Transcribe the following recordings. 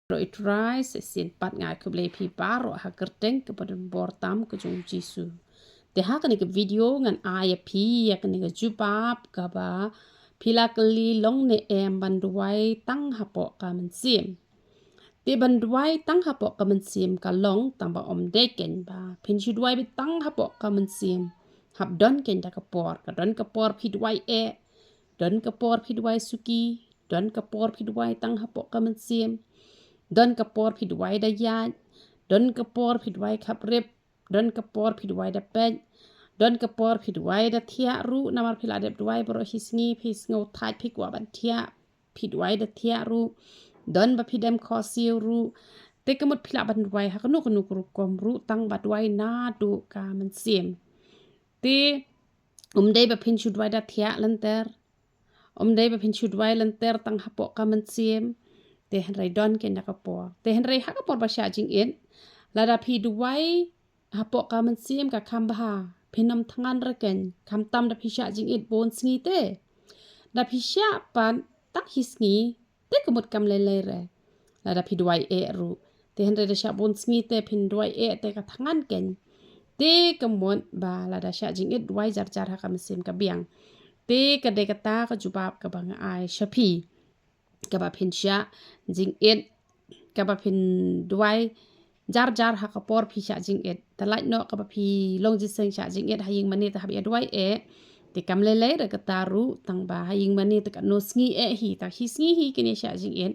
Rồi try se sin pat ngai ke ble pi baro ha kerteng ke pada bortam ke jung jisu. Te ha ke video ngan aya pi ya ke jubab ka ba pila keli long ne em banduai tang hapo ka men sim. Te banduai tang hapo ka men sim ka long tang ba om deken ba pin juduai bi tang hapo ka men sim. Hap don ken da ka don ka por pi duai don ka por pi duai suki don ka por pi duai tang hapo ka men sim. Don kapor pidwai da yaj, don kapor pidwai kaprip, don kapor pidwai da pej, don kapor pidwai da tia ru namar pila de pidwai bro hisngi pisngo tai pikwa ban tia pidwai da tia ru, don ba pidem kosil ru, te kemut pila ban dwai hakanu kanu kurukom ru tang ba dwai na du ka men sim. Te dei ba pinchu dwai da tia lenter, dei ba pinchu dwai lenter tang hapok ka men sim. Te henry don ken da kapor te henry ha kapor ba sha jing in lada pi duai hapo ka men sim ka kambha pinam tangan reken kam tam da pi sha jing it bon sngi te da pi sha pan tak hisngi te kemut kam lele re lada pi duai ru te henry da sha bon sngi te pin duai te ka tangan ken te kemut ba lada sha jing it duai jar jar ha ka men sim ka biang te ka de kata ka jubab ka bang ai shapi kaba pin sha jing it kaba pin duai jar jar ha kapor phi sha jing it talai no kaba phi long ji seng sha jing it haying mani ta habia duai te kam le re kataru tang ba haying mani te no sngi hi ta hi sngi hi kini sha jing it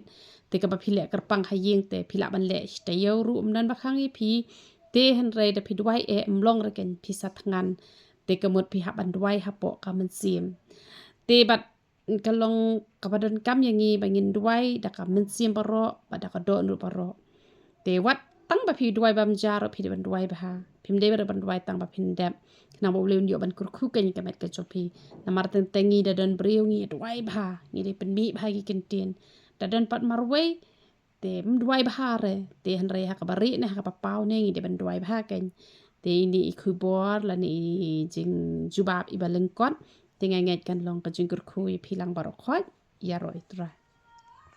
te kaba phi le kerpang haying te phi la ban le te yo ru nan ba khang phi te hen re de phi duai mlong re ken phi sa thangan te kamut phi ha ban duai ha po ka man sim te bat kalong kapadon kam yangi bangin duai da ka men sim paro pada ka do nu paro te wat tang ba phi duai bam jaro phi ban duai ba ha phim de ban duai tang ba phin dep na bo leun yo ban kurku ken ka met ka chopi na mar ten tengi da don briu ngi duai ba ngi de pen mi ba gi ken tin da don pat marwei te duai ba re te han re ha ka bari ne ha ka pau ne ngi de ban duai ba ken te ini ikhu bor la ni jing jubab ibalengkot te ngai kan long ka jing kurku pilang barokot ya roi tra